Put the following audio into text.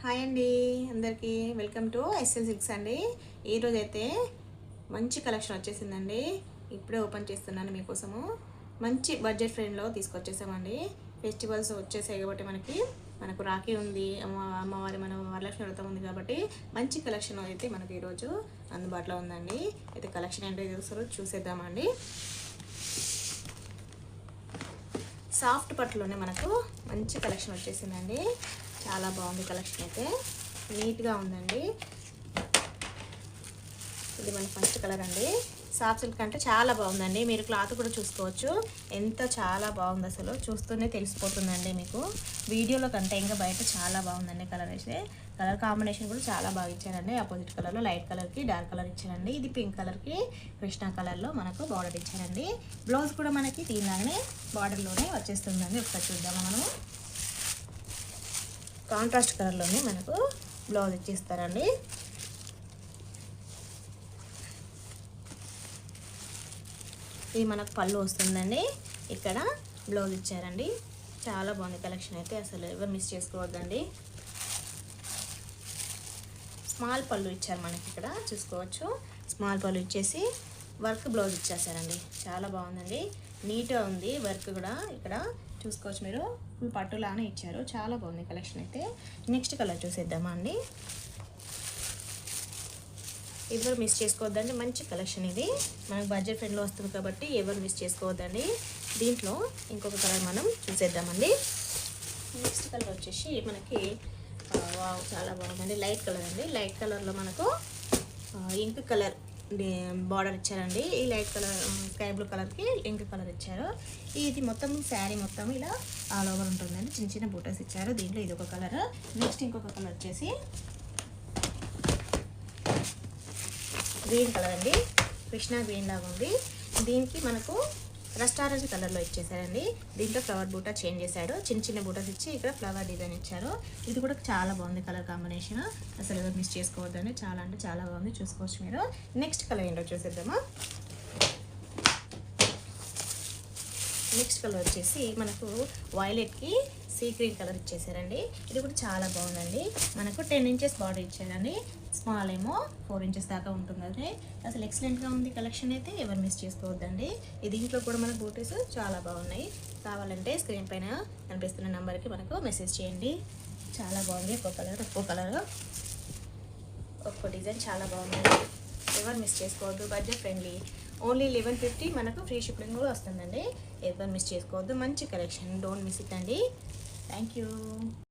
Hi అండి, అందరికీ welcome to SL silks అండి. ఈరోజు అయితే మంచి కలెక్షన్ వచ్చేసిందండి. ఇప్పుడే ఓపెన్ చేస్తున్నాను మీకోసము. మంచి బడ్జెట్ ఫ్రెండ్లో తీసుకొచ్చేసామండి. ఫెస్టివల్స్ వచ్చేసాయి కాబట్టి మనకు రాఖీ ఉంది, అమ్మవారి మన వరలక్ష్మి వ్రతం ఉంది కాబట్టి మంచి కలెక్షన్ అయితే మనకి ఈరోజు అందుబాటులో ఉందండి. అయితే కలెక్షన్ ఏంటో చూసేద్దామండి. సాఫ్ట్ పట్టులోనే మనకు మంచి కలెక్షన్ వచ్చేసిందండి. చాలా బాగుంది కలెక్షన్, అయితే నీట్గా ఉందండి. ఇది మన ఫస్ట్ కలర్ అండి. సాఫ్ట్ సిల్క్ అంటే చాలా బాగుందండి. మీరు క్లాత్ కూడా చూసుకోవచ్చు, చాలా బాగుంది. అసలు చూస్తూనే తెలిసిపోతుందండి మీకు. వీడియోలో కంటే ఇంకా బయట చాలా బాగుందండి. కలర్ కాంబినేషన్ కూడా చాలా బాగా ఇచ్చారండి. ఆపోజిట్ కలర్లో లైట్ కలర్కి డార్క్ కలర్ ఇచ్చారండి. ఇది పింక్ కలర్కి కృష్ణా కలర్లో మనకు బార్డర్ ఇచ్చారండి. బ్లౌజ్ కూడా మనకి దీనిలాగానే బార్డర్లోనే వచ్చేస్తుందండి. ఒకసారి చూద్దాము. మనము కాంట్రాస్ట్ కలర్లోనే మనకు బ్లౌజ్ ఇచ్చిస్తారండి. ఇది మనకు పళ్ళు వస్తుందండి. ఇక్కడ బ్లౌజ్ ఇచ్చారండి. చాలా బాగుంది కలెక్షన్ అయితే, అసలు ఎవరు మిస్ చేసుకోవద్దండి. స్మాల్ పళ్ళు ఇచ్చారు మనకి, ఇక్కడ చూసుకోవచ్చు. స్మాల్ పళ్ళు ఇచ్చేసి వర్క్ బ్లౌజ్ ఇచ్చేసారండి. చాలా బాగుందండి, నీట్గా ఉంది. వర్క్ కూడా ఇక్కడ చూసుకోవచ్చు మీరు. ఫుల్ పట్టులానే ఇచ్చారు. చాలా బాగుంది కలెక్షన్ అయితే. నెక్స్ట్ కలర్ చూసేద్దామా అండి. ఎవరు మిస్ చేసుకోవద్దండి, మంచి కలెక్షన్ ఇది. మనకు బడ్జెట్ ఫ్రెండ్లో వస్తుంది కాబట్టి ఎవరు మిస్ చేసుకోవద్దండి. దీంట్లో ఇంకొక కలర్ మనం చూసేద్దామండి. నెక్స్ట్ కలర్ వచ్చేసి మనకి చాలా బాగుందండి. లైట్ కలర్ అండి. లైట్ కలర్లో మనకు ఇంక్ కలర్ బార్డర్ ఇచ్చారండి. ఈ లైట్ కలర్ స్కై బ్లూ కలర్కి ఇంక్ కలర్ ఇచ్చారు. ఇది మొత్తం శారీ మొత్తం ఇలా ఆల్ ఓవర్ ఉంటుందండి. చిన్న చిన్న బూటస్ ఇచ్చారు. దీంట్లో ఇది ఒక కలర్. నెక్స్ట్ ఇంకొక కలర్ వచ్చేసి గ్రీన్ కలర్ అండి. కృష్ణా గ్రీన్ లాగా ఉంది. దీనికి మనకు రెస్టారెంట్ కలర్లో ఇచ్చేసారండి. దీంట్లో ఫ్లవర్ బూటా చేంజ్ చేశాడు. చిన్న చిన్న బూటాస్ ఇచ్చి ఇక్కడ ఫ్లవర్ డిజైన్ ఇచ్చారు. ఇది కూడా చాలా బాగుంది కలర్ కాంబినేషన్. అసలు ఎవరు మిస్ చేసుకోవద్దండి. చాలా అంటే చాలా బాగుంది, చూసుకోవచ్చు మీరు. నెక్స్ట్ కలర్ ఏంటో చూసేద్దామా. నెక్స్ట్ కలర్ వచ్చేసి మనకు వైలెట్కి సీ గ్రీన్ కలర్ ఇచ్చేసారండి. ఇది కూడా చాలా బాగుందండి. మనకు 10 ఇంచెస్ బార్డర్ ఇచ్చారండి. స్మాల్ ఏమో 4 ఇంచెస్ దాకా ఉంటుందండి. అసలు ఎక్సలెంట్గా ఉంది కలెక్షన్ అయితే, ఎవరు మిస్ చేసుకోవద్దండి. ఇది ఇంట్లో కూడా మనకు బూటీస్ చాలా బాగున్నాయి. కావాలంటే స్క్రీన్ పైన కనిపిస్తున్న నెంబర్కి మనకు మెసేజ్ చేయండి. చాలా బాగుంది. ఒక్కో కలర్ ఒక్కో డిజైన్ చాలా బాగుందండి. ఎవరు మిస్ చేసుకోవద్దు. బడ్జెట్ ఫ్రెండ్లీ, ఓన్లీ 1150 మనకు ఫ్రీ షిప్పింగ్ కూడా వస్తుందండి. ఎవరు మిస్ చేసుకోవద్దు. మంచి కలెక్షన్, డోంట్ మిస్ ఇట్ అండి. Thank you.